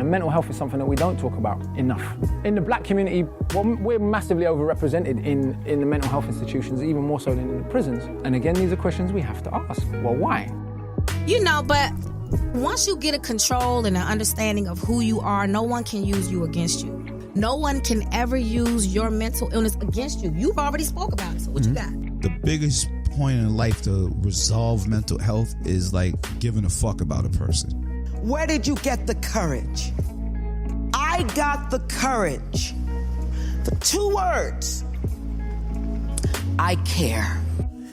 And mental health is something that we don't talk about enough. In the black community, well, we're massively overrepresented in the mental health institutions, even more so than in the prisons. And again, these are questions we have to ask. Well, why? You know, but once you get a control and an understanding of who you are, no one can use you against you. No one can ever use your mental illness against you. You've already spoke about it, so what you got? The biggest point in life to resolve mental health is like giving a fuck about a person. Where did you get the courage? I got the courage. The 2 words. I care.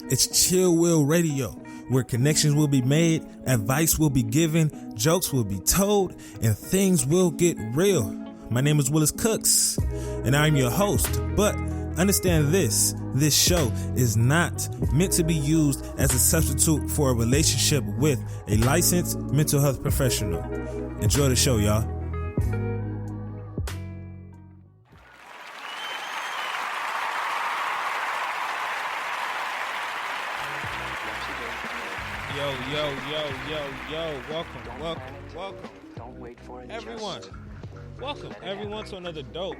It's Chill Will Radio, where connections will be made, advice will be given, jokes will be told, and things will get real. My name is Willis Cooks, and I'm your host. But understand this show is not meant to be used as a substitute for a relationship with a licensed mental health professional. Enjoy the show, y'all. Yo, welcome. Don't wait for everyone. Welcome everyone to another dope,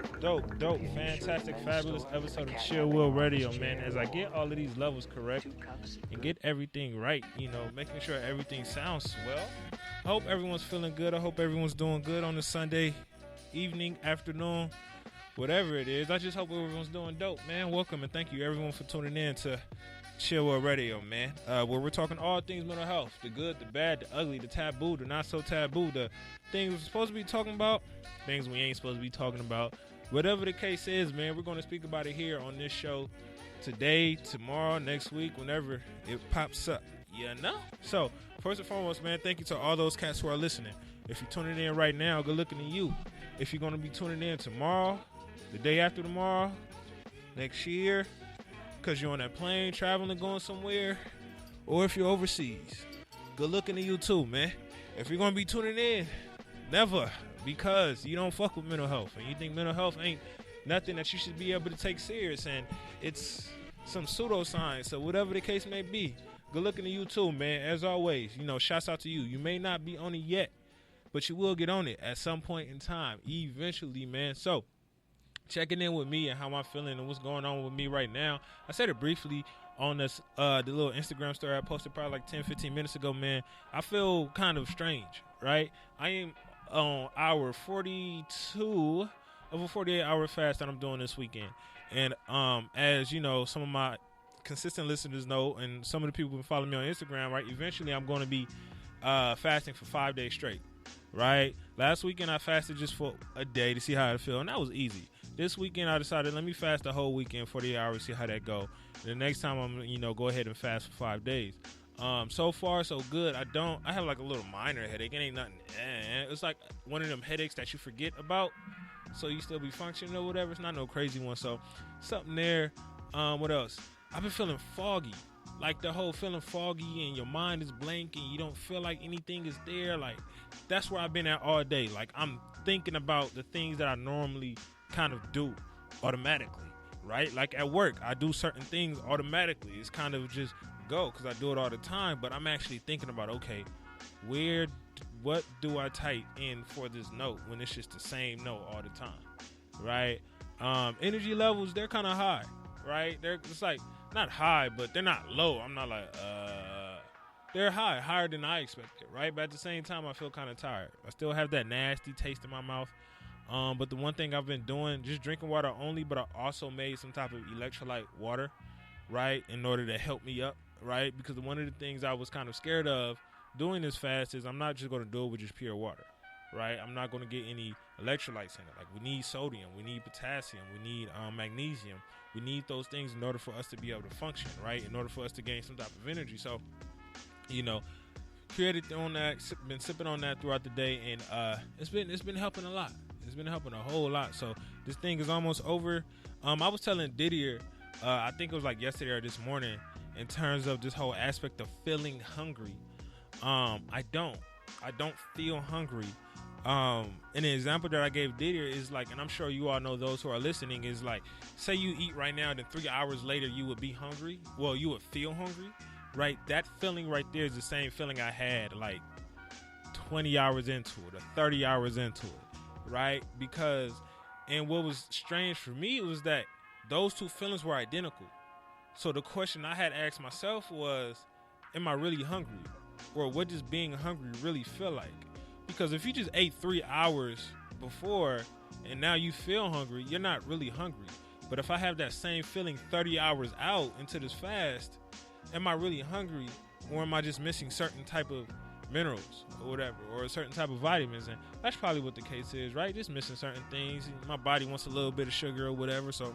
fantastic, fabulous episode of Chill Will Radio, man. As I get all of these levels correct and get everything right, you know, making sure everything sounds swell. I hope everyone's feeling good. I hope everyone's doing good on the Sunday evening, afternoon, whatever it is. I just hope everyone's doing dope, man. Welcome and thank you everyone for tuning in to Chill Will Radio, man, where we're talking all things mental health, the good, the bad, the ugly, the taboo, the not so taboo, the things we're supposed to be talking about, things we ain't supposed to be talking about. Whatever the case is, man, we're going to speak about it here on this show today, tomorrow, next week, whenever it pops up, you know? So, first and foremost, man, thank you to all those cats who are listening. If you're tuning in right now, good looking at you. If you're going to be tuning in tomorrow, the day after tomorrow, next year, because you're on that plane, traveling, going somewhere, or if you're overseas, good looking to you too, man. If you're going to be tuning in, never, because you don't fuck with mental health, and you think mental health ain't nothing that you should be able to take serious, and it's some pseudoscience, or whatever the case may be, good looking to you too, man. As always, you know, shouts out to you. You may not be on it yet, but you will get on it at some point in time, eventually, man. So, checking in with me and how I'm feeling and what's going on with me right now. I said it briefly on this the little Instagram story I posted probably like 10-15 minutes ago, man. I feel kind of strange, right? I am on hour 42 of a 48-hour fast that I'm doing this weekend. And as you know, some of my consistent listeners know, and some of the people who follow me on Instagram, right, eventually I'm going to be fasting for 5 days straight, right? Last weekend I fasted just for a day to see how I feel, and that was easy. This weekend, I decided, let me fast the whole weekend, 48 hours, see how that go. The next time, I'm, go ahead and fast for 5 days. So far, so good. I have like a little minor headache. It ain't nothing. It's like one of them headaches that you forget about, so you still be functioning or whatever. It's not no crazy one. So something there. What else? I've been feeling foggy. Like the whole feeling foggy and your mind is blank and you don't feel like anything is there. Like that's where I've been at all day. Like I'm thinking about the things that I normally kind of do automatically, right? Like at work, I do certain things automatically. It's kind of just go because I do it all the time, but I'm actually thinking about, okay, what do I type in for this note when it's just the same note all the time, right? Energy levels, they're kind of high, right? It's like not high, but they're not low. I'm not like, they're higher than I expected, right? But at the same time, I feel kind of tired. I still have that nasty taste in my mouth. But the one thing I've been doing, just drinking water only, but I also made some type of electrolyte water, right, in order to help me up, right? Because one of the things I was kind of scared of doing this fast is I'm not just going to do it with just pure water, right? I'm not going to get any electrolytes in it. Like we need sodium, we need potassium, we need magnesium. We need those things in order for us to be able to function, right? In order for us to gain some type of energy. So, created on that, been sipping on that throughout the day, and it's been helping a lot. It's been helping a whole lot. So this thing is almost over. I was telling Didier, I think it was like yesterday or this morning, in terms of this whole aspect of feeling hungry. I don't feel hungry. And the example that I gave Didier is like, and I'm sure you all know, those who are listening, is like, say you eat right now, then 3 hours later you would be hungry. Well, you would feel hungry, right? That feeling right there is the same feeling I had like 20 hours into it or 30 hours into it, right? Because, and what was strange for me was that those two feelings were identical. So the question I had asked myself was, am I really hungry? Or what does being hungry really feel like? Because if you just ate 3 hours before and now you feel hungry, you're not really hungry. But if I have that same feeling 30 hours out into this fast, am I really hungry? Or am I just missing certain type of minerals or whatever, or a certain type of vitamins? And that's probably what the case is, right? Just missing certain things. My body wants a little bit of sugar or whatever, so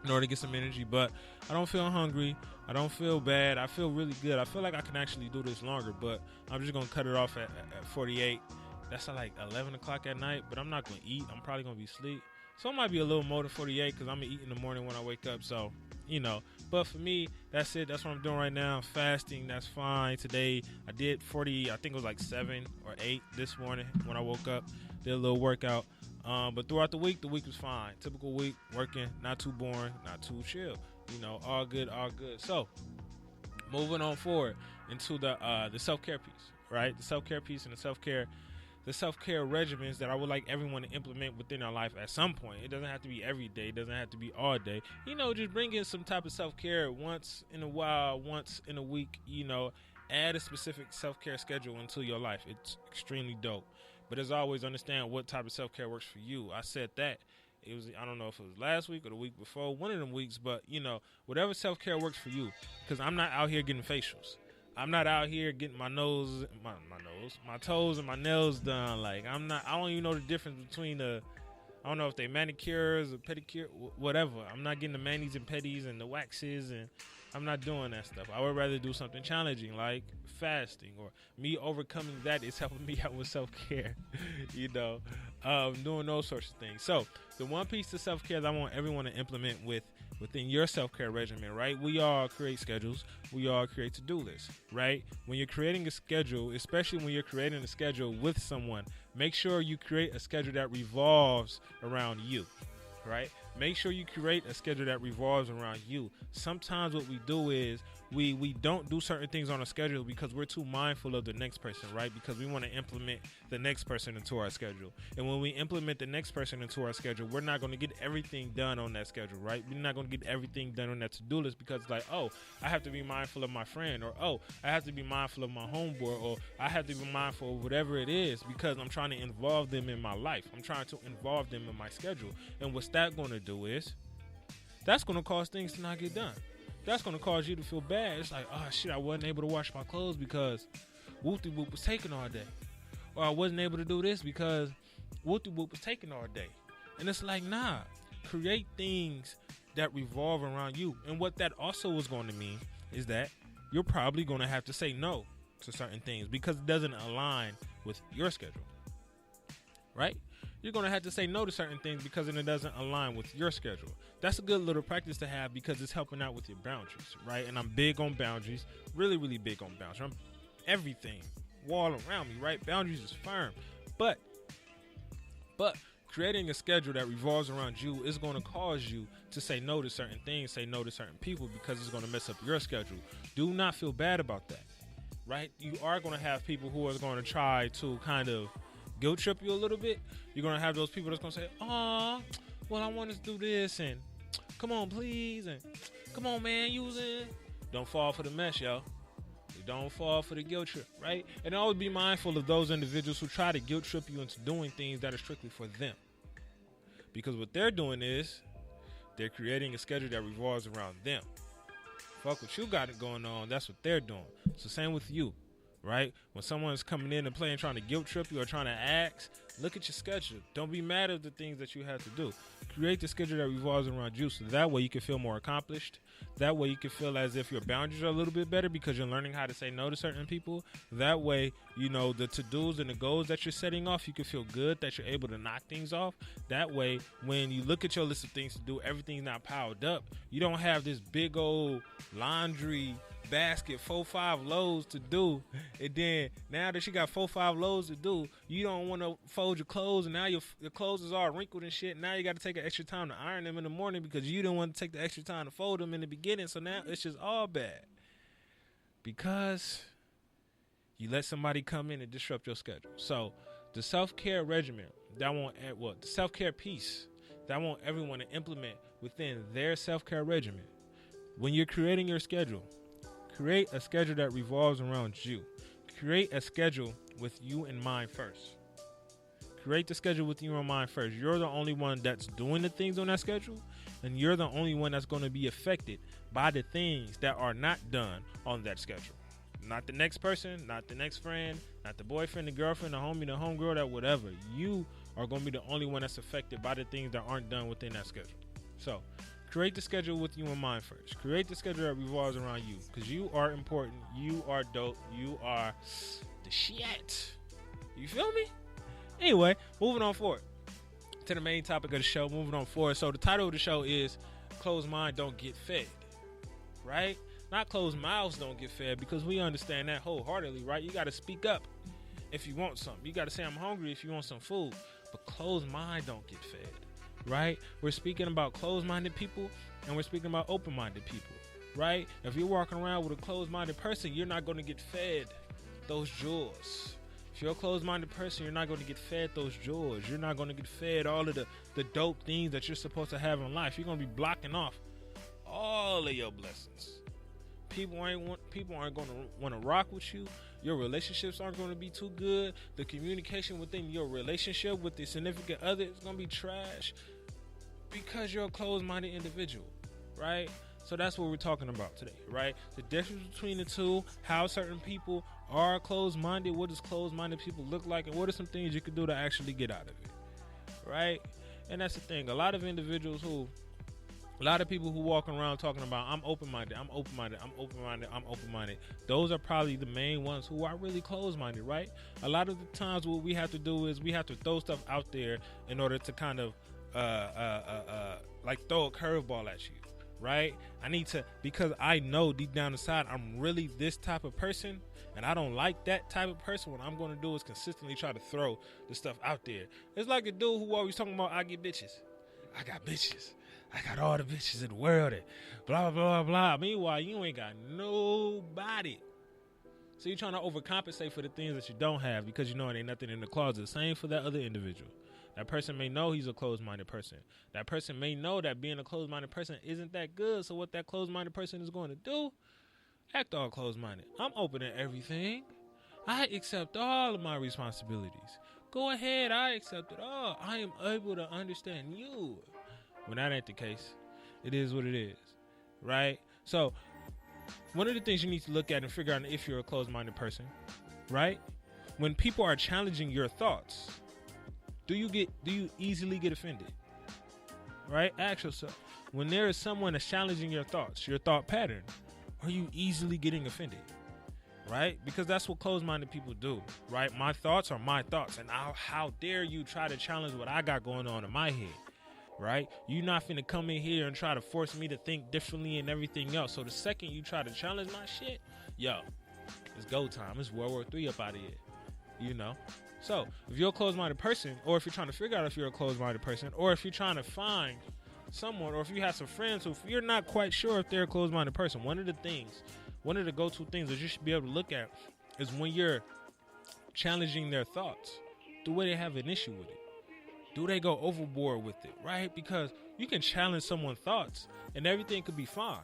in order to get some energy. But I don't feel hungry. I don't feel bad. I feel really good. I feel like I can actually do this longer, but I'm just going to cut it off at 48. That's at like 11 o'clock at night, but I'm not going to eat. I'm probably going to be asleep. So it might be a little more than 48 because I'm going to eat in the morning when I wake up. So, you know, but for me, that's it. That's what I'm doing right now. Fasting, that's fine. Today, I did 40, I think it was like 7 or 8 this morning when I woke up. Did a little workout. But throughout the week was fine. Typical week, working, not too boring, not too chill. You know, all good, all good. So, moving on forward into the self-care piece, right? The self-care piece and the self-care regimens that I would like everyone to implement within their life at some point. It doesn't have to be every day. It doesn't have to be all day. You know, just bring in some type of self-care once in a while, once in a week. You know, add a specific self-care schedule into your life. It's extremely dope. But as always, understand what type of self-care works for you. I said that. It was, I don't know if it was last week or the week before, one of them weeks, but, you know, whatever self-care works for you. Because I'm not out here getting facials. I'm not out here getting my toes and my nails done. Like, I don't even know the difference between I don't know if they manicures or pedicure, whatever. I'm not getting the manis and pedis and the waxes, and I'm not doing that stuff. I would rather do something challenging like fasting, or me overcoming that is helping me out with self-care, you know, doing those sorts of things. So the one piece of self-care that I want everyone to implement within your self-care regimen, right? We all create schedules. We all create to-do lists, right? When you're creating a schedule, especially when you're creating a schedule with someone, make sure you create a schedule that revolves around you, right? Make sure you create a schedule that revolves around you. Sometimes what we do is we don't do certain things on a schedule because we're too mindful of the next person, right? Because we want to implement the next person into our schedule. And when we implement the next person into our schedule, we're not going to get everything done on that schedule, right? We're not going to get everything done on that to-do list because it's like, oh, I have to be mindful of my friend, or, oh, I have to be mindful of my homeboy, or I have to be mindful of whatever it is because I'm trying to involve them in my life. I'm trying to involve them in my schedule. And what's that going to do is that's going to cause things to not get done. That's going to cause you to feel bad. It's like, oh, shit, I wasn't able to wash my clothes because whoop-de-whoop was taking all day. Or I wasn't able to do this because whoop-de-whoop was taking all day. And it's like, nah, create things that revolve around you. And what that also is going to mean is that you're probably going to have to say no to certain things because it doesn't align with your schedule, right? You're going to have to say no to certain things because it doesn't align with your schedule. That's a good little practice to have because it's helping out with your boundaries, right? And I'm big on boundaries, really, really big on boundaries. I'm everything, wall around me, right? Boundaries is firm. But creating a schedule that revolves around you is going to cause you to say no to certain things, say no to certain people because it's going to mess up your schedule. Do not feel bad about that, right? You are going to have people who are going to try to kind of guilt trip you a little bit. You're going to have those people that's going to say, oh, well, I want us to do this, and come on, please, and come on, man, use it. Don't fall for the mess, yo. Don't fall for the guilt trip, right? And always be mindful of those individuals who try to guilt trip you into doing things that are strictly for them. Because what they're doing is they're creating a schedule that revolves around them. Fuck what you got it going on, that's what they're doing. So same with you, right? When someone's coming in and playing, trying to guilt trip you or trying to ask, look at your schedule. Don't be mad at the things that you have to do. Create the schedule that revolves around you so that way you can feel more accomplished. That way you can feel as if your boundaries are a little bit better because you're learning how to say no to certain people. That way, you know, the to-dos and the goals that you're setting off, you can feel good that you're able to knock things off. That way, when you look at your list of things to do, everything's not piled up. You don't have this big old laundry basket, 4-5 loads to do, and then now that you got 4-5 loads to do, you don't want to fold your clothes, and now your clothes is all wrinkled and shit. Now you got to take an extra time to iron them in the morning because you didn't want to take the extra time to fold them in the beginning. So now it's just all bad because You let somebody come in and disrupt your schedule. So the self-care regimen, the self-care piece that I want everyone to implement within their self-care regimen. When you're creating your schedule, create a schedule that revolves around you. Create a schedule with you in mind first. Create the schedule with you in mind first. You're the only one that's doing the things on that schedule, and you're the only one that's going to be affected by the things that are not done on that schedule. Not the next person, not the next friend, not the boyfriend, the girlfriend, the homie, the homegirl, that whatever. You are going to be the only one that's affected by the things that aren't done within that schedule. So, create the schedule with you in mind first. Create the schedule that revolves around you, because you are important. You are dope. You are the shit. You feel me? Anyway, moving on forward to the main topic of the show. Moving on forward. So, the title of the show is Closed Mind Don't Get Fed. Right? Not closed mouths don't get fed, because we understand that wholeheartedly, right? You got to speak up if you want something. You got to say I'm hungry if you want some food. But closed mind don't get fed, right? We're speaking about closed-minded people, and we're speaking about open-minded people, right? If you're walking around with a closed-minded person, you're not going to get fed those joys. If you're a closed-minded person, you're not going to get fed those joys. You're not going to get fed all of the dope things that you're supposed to have in life. You're going to be blocking off all of your blessings. People aren't going to want to rock with you. Your relationships aren't going to be too good. The communication within your relationship with the significant other is going to be trash, because you're a closed-minded individual, right? So that's what we're talking about today, right? The difference between the two, how certain people are closed-minded, what does closed-minded people look like, and what are some things you can do to actually get out of it, right? And that's the thing. A lot of people who walk around talking about I'm open-minded, those are probably the main ones who are really closed-minded, right? A lot of the times what we have to do is we have to throw stuff out there in order to kind of like throw a curveball at you, right? Because I know deep down inside I'm really this type of person, and I don't like that type of person. What I'm going to do is consistently try to throw the stuff out there. It's like a dude who always talking about I got bitches. I got all the bitches in the world and blah, blah, blah, blah. Meanwhile, you ain't got nobody. So you're trying to overcompensate for the things that you don't have, because you know it ain't nothing in the closet. Same for that other individual. That person may know he's a closed-minded person. That person may know that being a closed-minded person isn't that good. So what that closed-minded person is going to do, act all closed-minded. I'm open to everything. I accept all of my responsibilities. Go ahead, I accept it all. I am able to understand you. When that ain't the case, it is what it is, right? So one of the things you need to look at and figure out if you're a closed-minded person, right? When people are challenging your thoughts, do you easily get offended, right? Ask yourself, when there is someone that's challenging your thoughts, your thought pattern, are you easily getting offended, right? Because that's what closed-minded people do, right? My thoughts are my thoughts, and how dare you try to challenge what I got going on in my head? Right? You're not finna come in here and try to force me to think differently and everything else. So the second you try to challenge my shit, yo, it's go time. It's World War III up out of here. You know? So if you're a closed-minded person, or if you're trying to figure out if you're a closed-minded person, or if you're trying to find someone, or if you have some friends who you're not quite sure if they're a closed-minded person, one of the go-to things that you should be able to look at is when you're challenging their thoughts, the way they have an issue with it. Do they go overboard with it, right? Because you can challenge someone's thoughts and everything could be fine,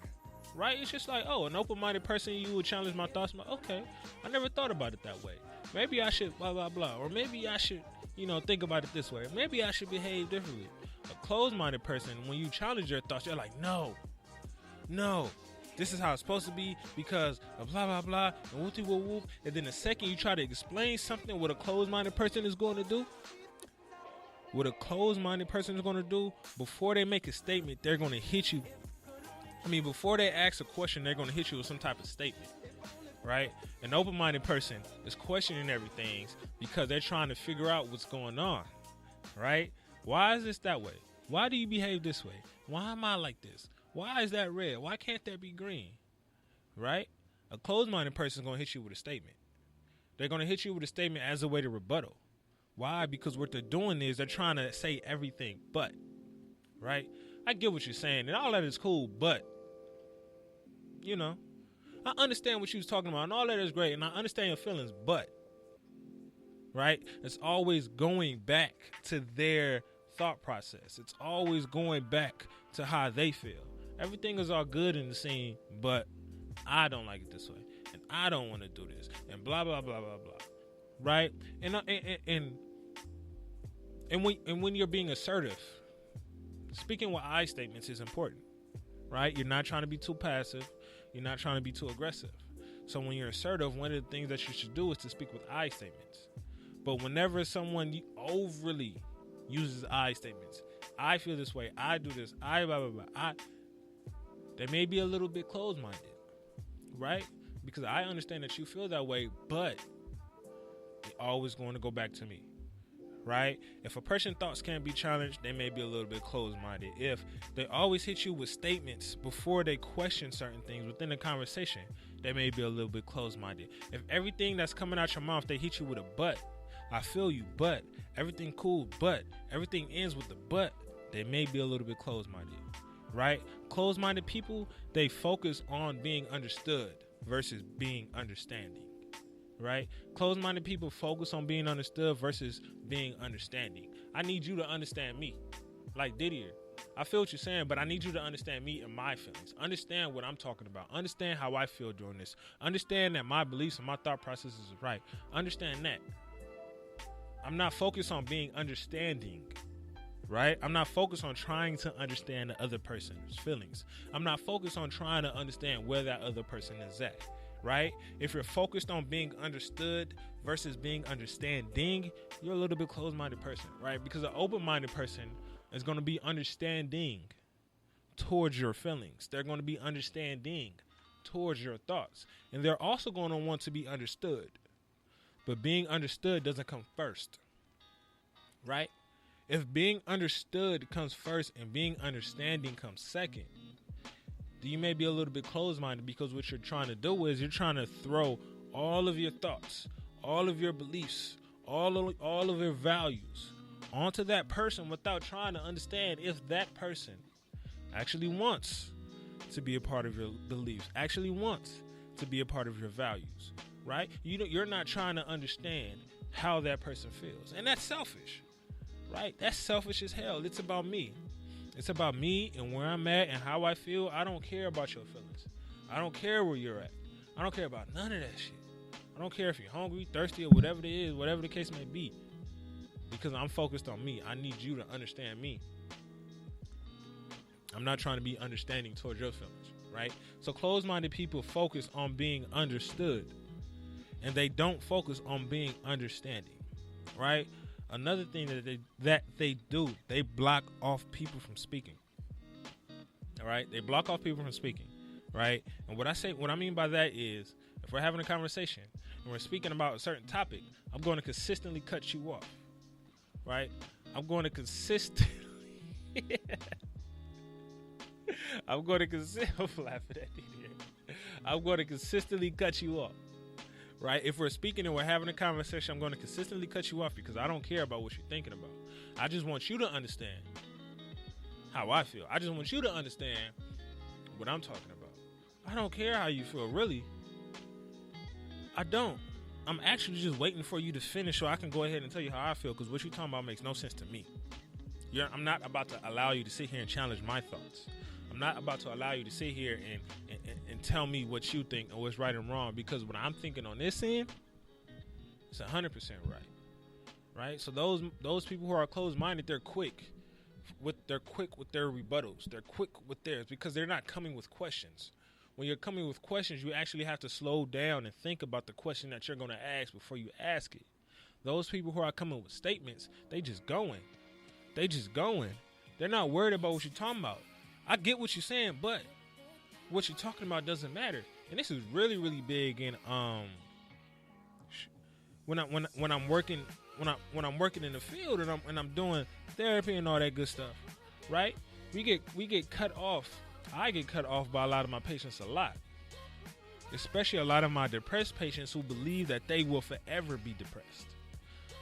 right? It's just like, oh, an open-minded person, you would challenge my thoughts. Okay, I never thought about it that way. Maybe I should blah, blah, blah. Or maybe I should, think about it this way. Maybe I should behave differently. A closed-minded person, when you challenge their thoughts, you're like, no, this is how it's supposed to be because of blah, blah, blah, and whoop, whoop, whoop. And then the second you try to explain something what a closed-minded person is going to do, what a closed-minded person is going to do, before they make a statement, they're going to hit you. Before they ask a question, they're going to hit you with some type of statement, right? An open-minded person is questioning everything because they're trying to figure out what's going on, right? Why is this that way? Why do you behave this way? Why am I like this? Why is that red? Why can't that be green, right? A closed-minded person is going to hit you with a statement. They're going to hit you with a statement as a way to rebuttal. Why? Because what they're doing is they're trying to say everything but, right? I get what you're saying, and all that is cool, but, I understand what you was talking about, and all that is great, and I understand your feelings, but, right? It's always going back to their thought process. It's always going back to how they feel. Everything is all good in the scene, but I don't like it this way, and I don't want to do this, and blah blah blah blah blah, right? And when you're being assertive, speaking with I statements is important, right? You're not trying to be too passive. You're not trying to be too aggressive. So when you're assertive, one of the things that you should do is to speak with I statements. But whenever someone overly uses I statements, I feel this way, I do this, I blah blah blah, they may be a little bit closed-minded, right? Because I understand that you feel that way, but they're always going to go back to me, right? If a person's thoughts can't be challenged, they may be a little bit closed-minded. If they always hit you with statements before they question certain things within the conversation, they may be a little bit closed-minded. If everything that's coming out your mouth, they hit you with a but, I feel you, but everything cool, but everything ends with the but, they may be a little bit closed-minded, right? Closed-minded people, they focus on being understood versus being understanding, right? Closed-minded people focus on being understood versus being understanding. I need you to understand me, like Didier. I feel what you're saying, but I need you to understand me and my feelings. Understand what I'm talking about. Understand how I feel during this. Understand that my beliefs and my thought processes is right. Understand that. I'm not focused on being understanding, right? I'm not focused on trying to understand the other person's feelings. I'm not focused on trying to understand where that other person is at, right? If you're focused on being understood versus being understanding, you're a little bit closed-minded person, right? Because an open-minded person is going to be understanding towards your feelings. They're going to be understanding towards your thoughts. And they're also going to want to be understood. But being understood doesn't come first, right? If being understood comes first and being understanding comes second, then you may be a little bit closed-minded, because what you're trying to do is you're trying to throw all of your thoughts, all of your beliefs, all of your values onto that person without trying to understand if that person actually wants to be a part of your beliefs, actually wants to be a part of your values, right? You're not trying to understand how that person feels. And that's selfish, right? That's selfish as hell. It's about me. It's about me and where I'm at and how I feel. I don't care about your feelings. I don't care where you're at. I don't care about none of that shit. I don't care if you're hungry, thirsty, or whatever it is, whatever the case may be. Because I'm focused on me. I need you to understand me. I'm not trying to be understanding towards your feelings, right? So closed-minded people focus on being understood, and they don't focus on being understanding, right? Another thing that they do, they block off people from speaking. All right? They block off people from speaking, right? And what I mean by that is, if we're having a conversation and we're speaking about a certain topic, I'm going to consistently cut you off, right? I'm going to consistently I'm going to consistently cut you off. Right? If we're speaking and we're having a conversation, I'm going to consistently cut you off, because I don't care about what you're thinking about. I just want you to understand how I feel. I just want you to understand what I'm talking about. I don't care how you feel, really. I don't. I'm actually just waiting for you to finish so I can go ahead and tell you how I feel, because what you're talking about makes no sense to me. I'm not about to allow you to sit here and challenge my thoughts. I'm not about to allow you to sit here and tell me what you think or what's right and wrong, because what I'm thinking on this end, it's 100% right. Right? So those people who are closed-minded, they're quick with their rebuttals. They're quick with theirs because they're not coming with questions. When you're coming with questions, you actually have to slow down and think about the question that you're going to ask before you ask it. Those people who are coming with statements, they just going. They're not worried about what you're talking about. I get what you're saying, but what you're talking about doesn't matter. And this is really, really big in when I'm working in the field and I'm doing therapy and all that good stuff, right? We get cut off. I get cut off by a lot of my patients a lot, especially a lot of my depressed patients who believe that they will forever be depressed.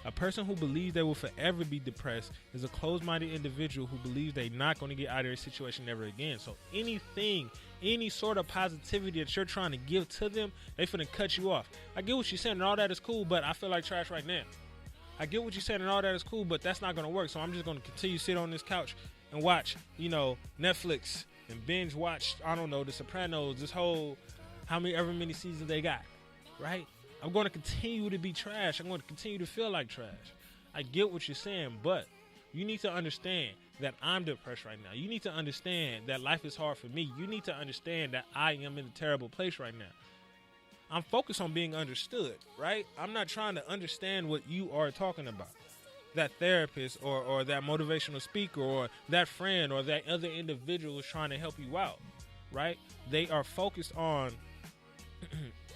A person who believes they will forever be depressed is a closed-minded individual who believes they're not going to get out of their situation ever again. So anything, any sort of positivity that you're trying to give to them, they finna cut you off. I get what you're saying and all that is cool, but I feel like trash right now. I get what you're saying and all that is cool, but that's not going to work. So I'm just going to continue to sit on this couch and watch, Netflix and binge watch, I don't know, The Sopranos, this whole, ever many seasons they got, right? I'm going to continue to be trash. I'm going to continue to feel like trash. I get what you're saying, but you need to understand that I'm depressed right now. You need to understand that life is hard for me. You need to understand that I am in a terrible place right now. I'm focused on being understood, right? I'm not trying to understand what you are talking about. That therapist or that motivational speaker or that friend or that other individual is trying to help you out, right? They are focused on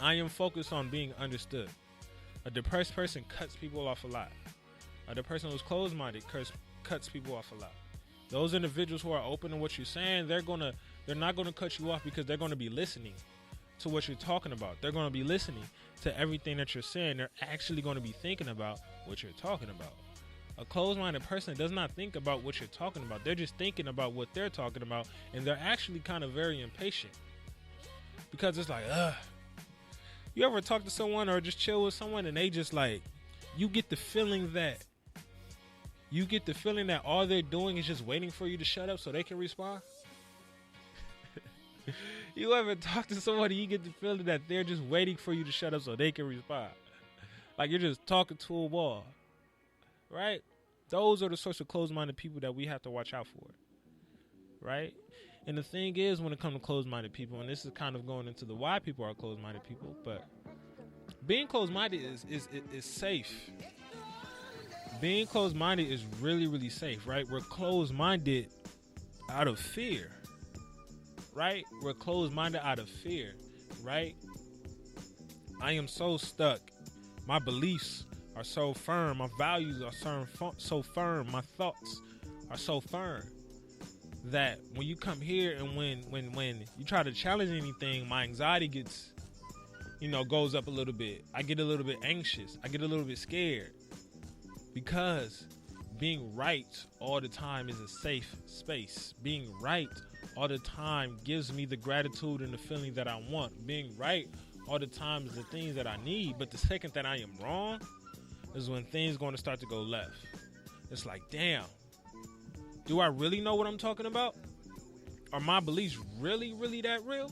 I am focused on being understood. A depressed person cuts people off a lot. A person who's closed-minded cuts people off a lot. Those individuals who are open to what you're saying, they're not gonna cut you off because they're gonna be listening to what you're talking about. They're gonna be listening to everything that you're saying. They're actually gonna be thinking about what you're talking about. A closed-minded person does not think about what you're talking about. They're just thinking about what they're talking about, and they're actually kind of very impatient because it's like, You ever talk to someone or just chill with someone and they just like, you get the feeling that all they're doing is just waiting for you to shut up so they can respond? You ever talk to somebody, you get the feeling that they're just waiting for you to shut up so they can respond? Like you're just talking to a wall, right? Those are the sorts of closed-minded people that we have to watch out for, right? And the thing is, when it comes to closed-minded people, and this is kind of going into the why people are closed-minded people, but being closed-minded is safe. Being closed-minded is really, really safe, right? We're closed-minded out of fear, right? We're closed-minded out of fear, right? I am so stuck. My beliefs are so firm. My values are so firm. My thoughts are so firm that when you come here and when you try to challenge anything, my anxiety gets, goes up a little bit. I get a little bit anxious. I get a little bit scared because being right all the time is a safe space. Being right all the time gives me the gratitude and the feeling that I want. Being right all the time is the things that I need. But the second that I am wrong is when things going to start to go left. It's like, damn, do I really know what I'm talking about? Are my beliefs really, really that real?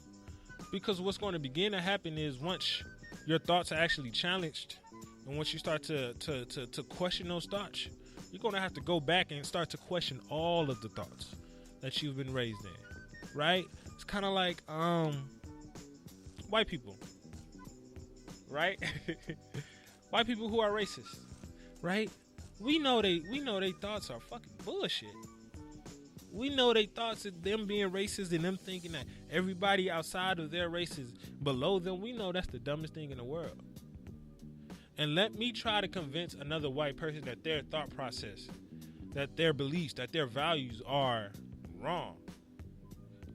Because what's going to begin to happen is once your thoughts are actually challenged and once you start to question those thoughts, you're going to have to go back and start to question all of the thoughts that you've been raised in, right? It's kind of like white people, right? White people who are racist, right? We know they thoughts are fucking bullshit. We know they thoughts of them being racist and them thinking that everybody outside of their race is below them. We know that's the dumbest thing in the world. And let me try to convince another white person that their thought process, that their beliefs, that their values are wrong.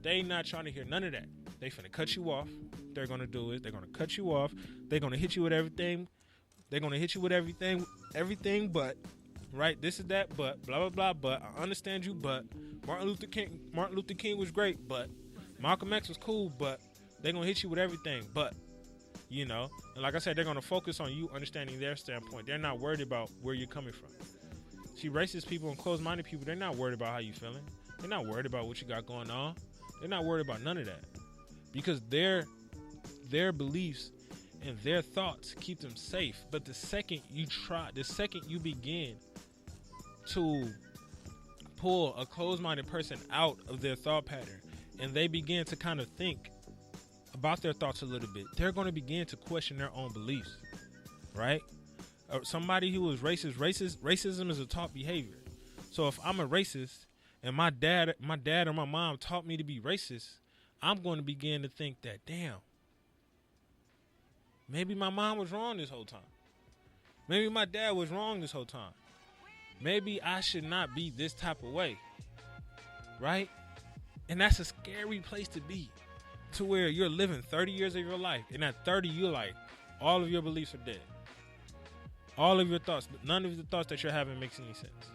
They not trying to hear none of that. They finna cut you off. They're gonna do it. They're gonna cut you off. They're gonna hit you with everything. They're gonna hit you with everything but, right? This is that, but blah blah blah. But I understand you, but Martin Luther King was great, but Malcolm X was cool, but they're gonna hit you with everything, but and like I said, they're gonna focus on you understanding their standpoint. They're not worried about where you're coming from. See, racist people and closed-minded people, they're not worried about how you feeling. They're not worried about what you got going on. They're not worried about none of that because their beliefs and their thoughts keep them safe. But the second you begin to pull a closed-minded person out of their thought pattern and they begin to kind of think about their thoughts a little bit, they're going to begin to question their own beliefs, right? Somebody who is racism is a taught behavior. So if I'm a racist and my dad or my mom taught me to be racist, I'm going to begin to think that, damn, maybe my mom was wrong this whole time. Maybe my dad was wrong this whole time. Maybe I should not be this type of way, right? And that's a scary place to be, to where you're living 30 years of your life, and at 30, you're like, all of your beliefs are dead. All of your thoughts, none of the thoughts that you're having makes any sense.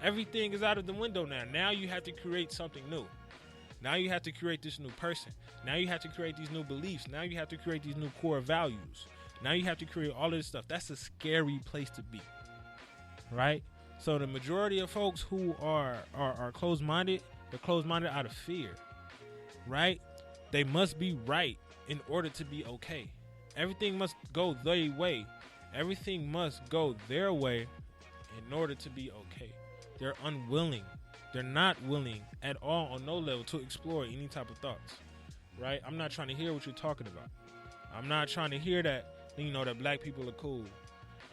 Everything is out of the window now. Now you have to create something new. Now you have to create this new person. Now you have to create these new beliefs. Now you have to create these new core values. Now you have to create all of this stuff. That's a scary place to be, right? So the majority of folks who are closed-minded, they're closed-minded out of fear, right? They must be right in order to be okay. Everything must go their way. Everything must go their way in order to be okay. They're unwilling. They're not willing at all on no level to explore any type of thoughts, right? I'm not trying to hear what you're talking about. I'm not trying to hear that, that black people are cool.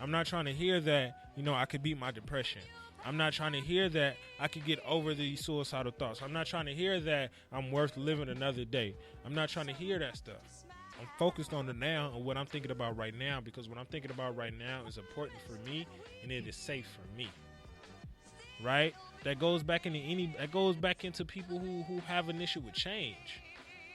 I'm not trying to hear that, I could beat my depression. I'm not trying to hear that I could get over these suicidal thoughts. I'm not trying to hear that I'm worth living another day. I'm not trying to hear that stuff. I'm focused on the now and what I'm thinking about right now, because what I'm thinking about right now is important for me and it is safe for me. Right? That goes back into people who have an issue with change.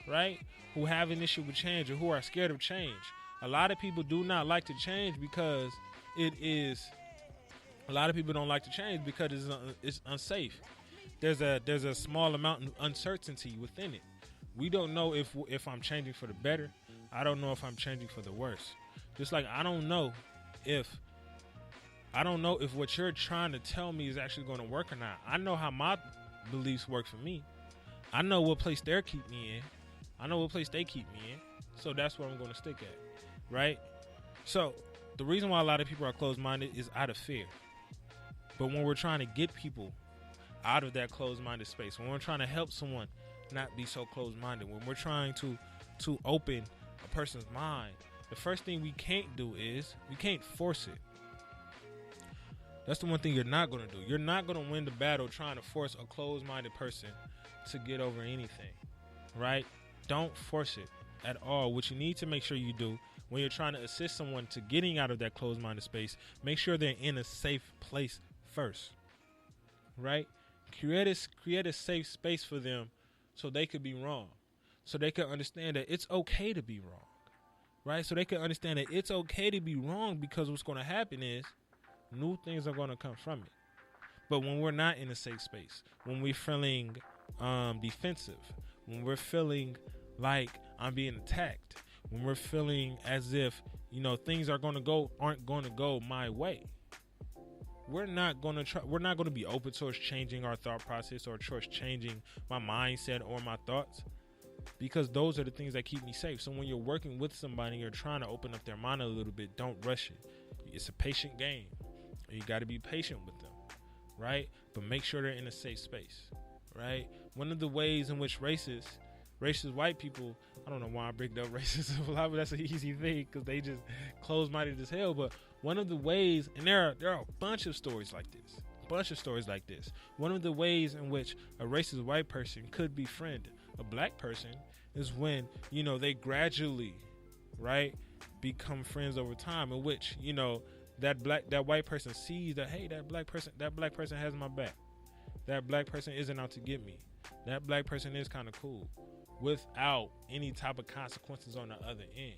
Right? Who have an issue with change or who are scared of change. A lot of people do not like to change because a lot of people don't like to change because it's unsafe. There's a small amount of uncertainty within it. We don't know if I'm changing for the better. I don't know if I'm changing for the worse. Just like I don't know if what you're trying to tell me is actually going to work or not. I know how my beliefs work for me. I know what place they keep me in. I know what place they keep me in. So that's where I'm going to stick at. Right? So the reason why a lot of people are closed-minded is out of fear. But when we're trying to get people out of that closed-minded space, when we're trying to help someone not be so closed-minded, when we're trying to open a person's mind, the first thing we can't do is we can't force it. That's the one thing you're not going to do. You're not going to win the battle trying to force a closed-minded person to get over anything, right? Don't force it at all. What you need to make sure you do when you're trying to assist someone to getting out of that closed-minded space, make sure they're in a safe place first, right? Create a safe space for them so they could be wrong, so they can understand that it's okay to be wrong, right? So they can understand that it's okay to be wrong, because what's going to happen is new things are going to come from it. But when we're not in a safe space, when we're feeling defensive, when we're feeling like I'm being attacked, when we're feeling as if things aren't going to go my way, we're not going to be open towards changing our thought process or towards changing my mindset or my thoughts, because those are the things that keep me safe. So when you're working with somebody, you're trying to open up their mind a little bit, don't rush it. It's a patient game. You got to be patient with them, right? But make sure they're in a safe space, right? One of the ways in which racist white people, I don't know why I bring up racism a lot, but that's an easy thing because they just close-minded as hell. But one of the ways, and there are a bunch of stories like this, one of the ways in which a racist white person could befriend a black person is when, they gradually, right, become friends over time, in which, that white person sees that, hey, that black person has my back. That black person isn't out to get me. That black person is kind of cool, without any type of consequences on the other end,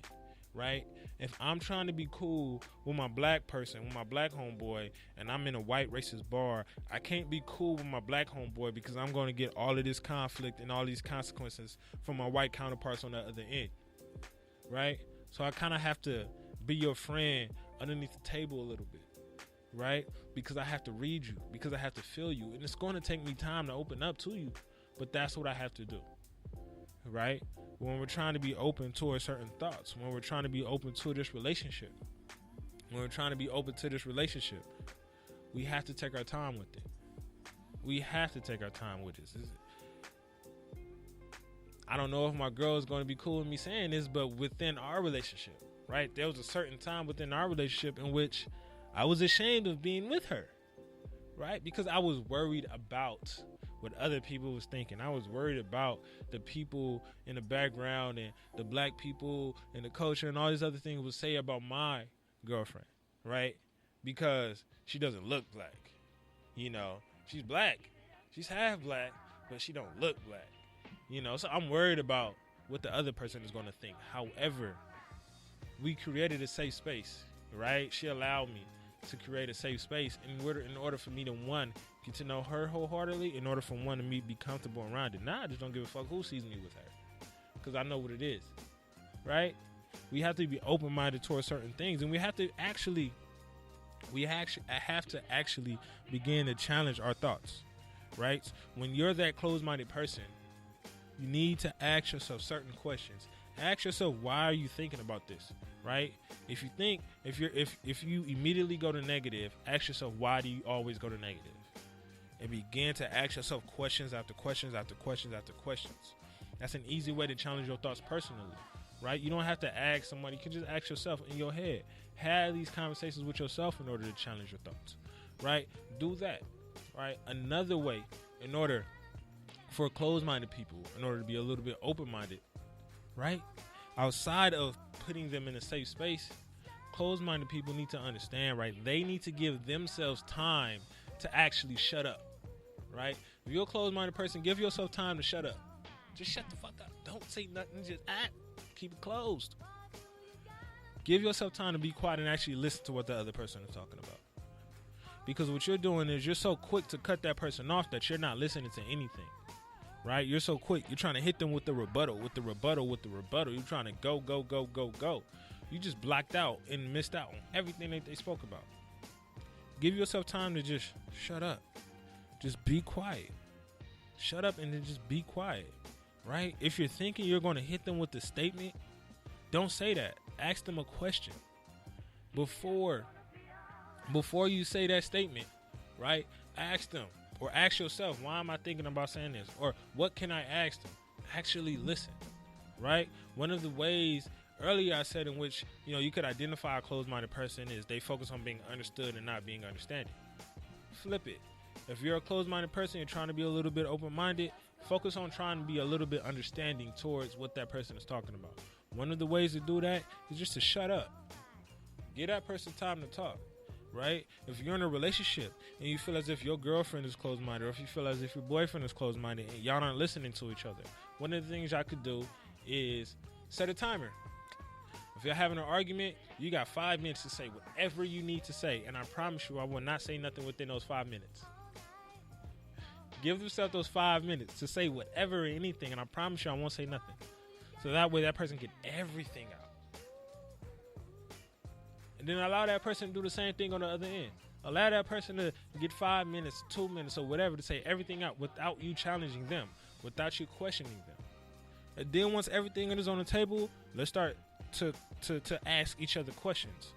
right? If I'm trying to be cool with my black person, with my black homeboy, and I'm in a white racist bar, I can't be cool with my black homeboy because I'm going to get all of this conflict and all these consequences from my white counterparts on the other end, right? So I kind of have to be your friend underneath the table a little bit, right? Because I have to read you, because I have to feel you, and it's going to take me time to open up to you, but that's what I have to do, right? When we're trying to be open towards certain thoughts, when we're trying to be open to this relationship, we have to take our time with it. I don't know if my girl is going to be cool with me saying this, but within our relationship, right, there was a certain time within our relationship in which I was ashamed of being with her, right? Because I was worried about what other people was thinking. I was worried about the people in the background and the black people and the culture and all these other things would say about my girlfriend, right? Because she doesn't look black. She's black. She's half black, but she don't look black. So I'm worried about what the other person is going to think. However, we created a safe space, right? She allowed me to create a safe space in order for me to, one, get to know her wholeheartedly, in order for one, to me be comfortable around it. Now I just don't give a fuck who sees me with her, because I know what it is, right? We have to be open-minded towards certain things, and we have to actually begin to challenge our thoughts, right? When you're that closed-minded person, you need to ask yourself certain questions. Ask yourself, why are you thinking about this, right? If you immediately go to negative, ask yourself, why do you always go to negative? And begin to ask yourself questions after questions after questions after questions. That's an easy way to challenge your thoughts personally, right? You don't have to ask somebody. You can just ask yourself in your head. Have these conversations with yourself in order to challenge your thoughts, right? Do that, right? Another way, in order for closed-minded people, in order to be a little bit open-minded, right? Outside of putting them in a safe space, closed-minded people need to understand, right? They need to give themselves time to actually shut up, right? If you're a closed-minded person, give yourself time to shut up. Just shut the fuck up. Don't say nothing. Just act. Keep it closed. Give yourself time to be quiet and actually listen to what the other person is talking about. Because what you're doing is you're so quick to cut that person off that you're not listening to anything. Right? You're so quick. You're trying to hit them with the rebuttal. You're trying to go. You just blocked out and missed out on everything that they spoke about. Give yourself time to just shut up. Just be quiet. Shut up and then just be quiet. Right? If you're thinking you're going to hit them with the statement, don't say that. Ask them a question. Before you say that statement, right? Ask them. Or ask yourself, why am I thinking about saying this? Or what can I ask them? Actually listen, right? One of the ways earlier I said in which, you could identify a closed-minded person is they focus on being understood and not being understanding. Flip it. If you're a closed-minded person, you're trying to be a little bit open-minded, focus on trying to be a little bit understanding towards what that person is talking about. One of the ways to do that is just to shut up. Give that person time to talk. Right? If you're in a relationship and you feel as if your girlfriend is closed-minded, or if you feel as if your boyfriend is closed-minded and y'all aren't listening to each other, one of the things y'all could do is set a timer. If you're having an argument, you got 5 minutes to say whatever you need to say, and I promise you I will not say nothing within those 5 minutes. Give yourself those 5 minutes to say whatever or anything, and I promise you I won't say nothing. So that way that person get everything out. And then allow that person to do the same thing on the other end. Allow that person to get 5 minutes, 2 minutes, or whatever to say everything out without you challenging them, without you questioning them. And then once everything is on the table, let's start to ask each other questions.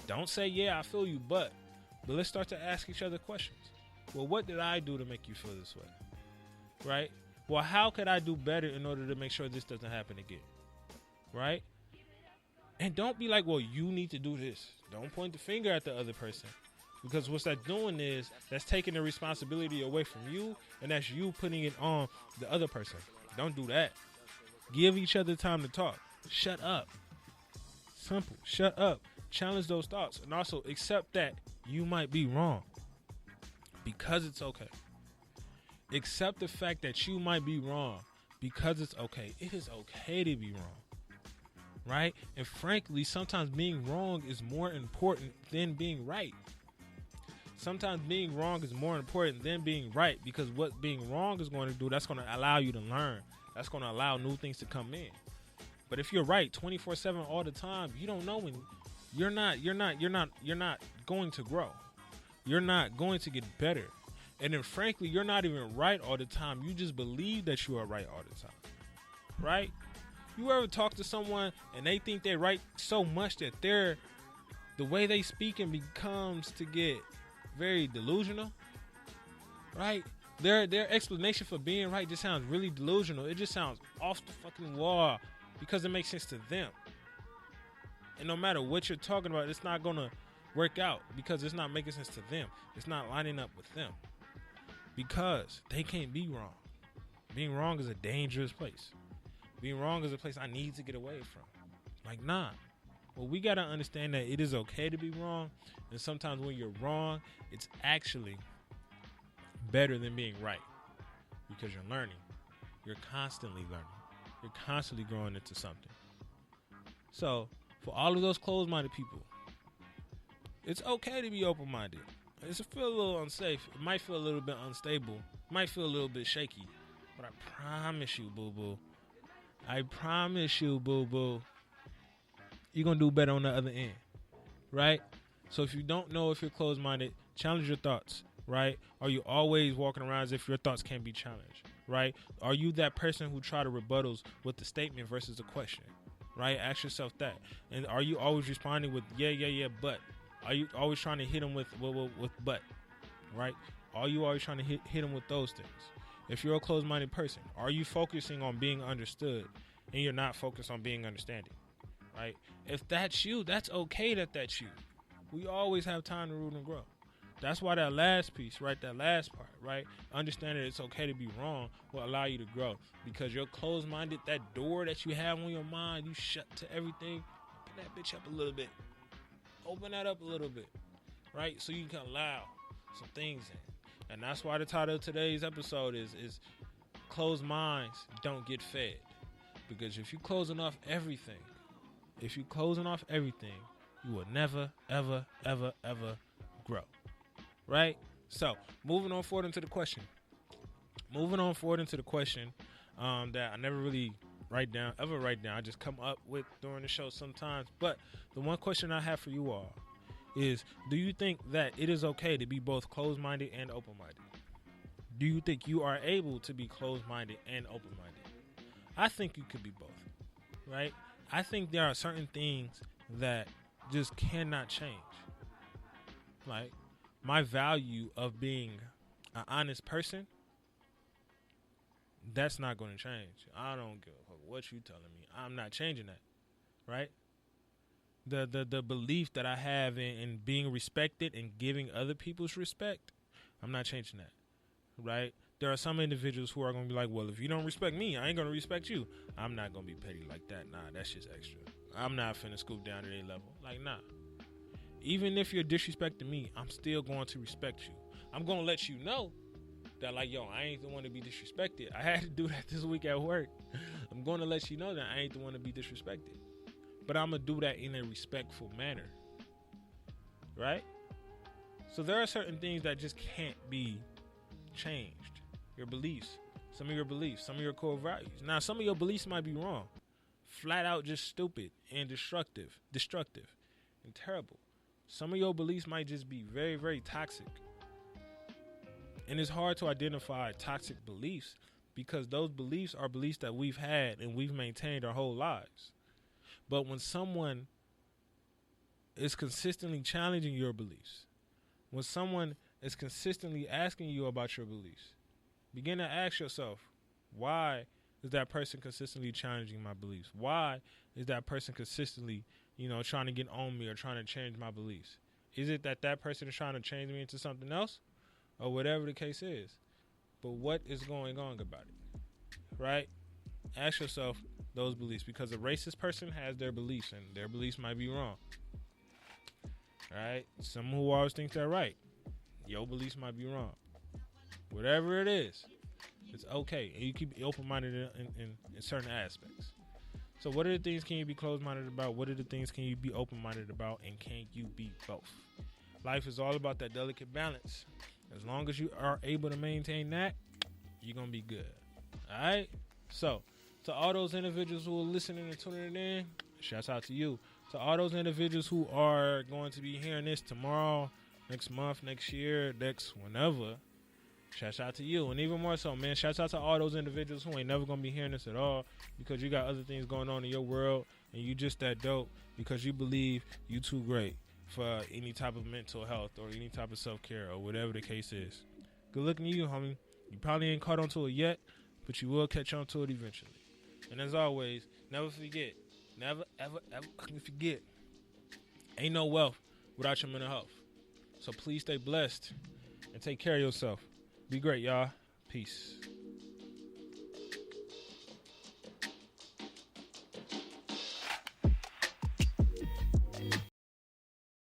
Don't say, yeah, I feel you, but let's start to ask each other questions. Well, what did I do to make you feel this way? Right? Well, how could I do better in order to make sure this doesn't happen again? Right? And don't be like, well, you need to do this. Don't point the finger at the other person. Because what that's doing is that's taking the responsibility away from you, and that's you putting it on the other person. Don't do that. Give each other time to talk. Shut up. Simple. Shut up. Challenge those thoughts. And also accept that you might be wrong. Because it's okay. Accept the fact that you might be wrong. Because it's okay. It is okay to be wrong. Right? And frankly, sometimes being wrong is more important than being right. Sometimes being wrong is more important than being right, because what being wrong is going to do, that's going to allow you to learn. That's going to allow new things to come in. But if you're right 24/7 all the time, you don't know when you're not going to grow. You're not going to get better. And then frankly, you're not even right all the time. You just believe that you are right all the time. Right? You ever talk to someone and they think they're right so much that the way they speak and becomes to get very delusional, right? Their explanation for being right just sounds really delusional. It just sounds off the fucking wall because it makes sense to them. And no matter what you're talking about, it's not gonna work out because it's not making sense to them. It's not lining up with them because they can't be wrong. Being wrong is a dangerous place. Being wrong is a place I need to get away from. Like, nah. Well, we got to understand that it is okay to be wrong. And sometimes when you're wrong, it's actually better than being right. Because you're learning. You're constantly learning. You're constantly growing into something. So, for all of those closed-minded people, It's okay to be open-minded. It's feel a little unsafe. It might feel a little bit unstable. It might feel a little bit shaky. But I promise you, boo-boo. I promise you, boo-boo. You're going to do better on the other end. Right? So if you don't know if you're closed-minded, challenge your thoughts. Right? Are you always walking around as if your thoughts can't be challenged? Right? Are you that person who try to rebuttals with the statement versus a question? Right? Ask yourself that. And are you always responding with yeah, but? Are you always trying to hit them with but? Right? Are you always trying to hit them with those things? If you're a closed-minded person, are you focusing on being understood and you're not focused on being understanding? Right? If that's you, that's okay that's you. We always have time to root and grow. That's why that last piece, right, that last part, right, understanding it's okay to be wrong will allow you to grow. Because you're closed-minded, that door that you have on your mind, you shut to everything, open that bitch up a little bit. Open that up a little bit, right, so you can allow some things in. And that's why the title of today's episode is Closed Minds Don't Get Fed. Because if you're closing off everything, you will never, ever, ever, ever grow. Right? So, moving on forward into the question. That I never really write down. I just come up with during the show sometimes. But the one question I have for you all is, do you think that it is okay to be both closed-minded and open-minded? Do you think you are able to be closed-minded and open-minded? I think you could be both. Right? I think there are certain things that just cannot change. Like, my value of being an honest person, that's not going to change. I don't give a fuck what you telling me. I'm not changing that, right? The belief that I have in being respected and giving other people's respect, I'm not changing that, right? There are some individuals who are going to be like, well, if you don't respect me, I ain't going to respect you. I'm not going to be petty like that. Nah, that's just extra. I'm not finna scoop down to their level. Like, nah. Even if you're disrespecting me, I'm still going to respect you. I'm going to let you know that, like, yo, I ain't the one to be disrespected. I had to do that this week at work. I'm going to let you know that I ain't the one to be disrespected. But I'm going to do that in a respectful manner. Right? So there are certain things that just can't be changed. Your beliefs. Some of your core values. Now, some of your beliefs might be wrong. Flat out just stupid and destructive and terrible. Some of your beliefs might just be very, very toxic. And it's hard to identify toxic beliefs because those beliefs are beliefs that we've had and we've maintained our whole lives. But when someone is consistently challenging your beliefs, when someone is consistently asking you about your beliefs, begin to ask yourself, why is that person consistently challenging my beliefs? Why is that person consistently, trying to get on me or trying to change my beliefs? Is it that person is trying to change me into something else? Or whatever the case is. But what is going on about it? Right? Ask yourself those beliefs, because a racist person has their beliefs and their beliefs might be wrong. Right? Some who always think they're right. Your beliefs might be wrong. Whatever it is, it's okay. And you keep open-minded in certain aspects. So what are the things can you be closed-minded about? What are the things can you be open-minded about? And can you be both? Life is all about that delicate balance. As long as you are able to maintain that, you're going to be good. All right? So, to all those individuals who are listening and tuning in, shouts out to you. To all those individuals who are going to be hearing this tomorrow, next month, next year, next whenever, shouts out to you. And even more so, man, shouts out to all those individuals who ain't never going to be hearing this at all because you got other things going on in your world and you just that dope because you believe you too great for any type of mental health or any type of self-care or whatever the case is. Good looking to you, homie. You probably ain't caught on to it yet, but you will catch on to it eventually. And as always, never forget, never, ever, ever forget, ain't no wealth without your mental health. So please stay blessed and take care of yourself. Be great, y'all. Peace.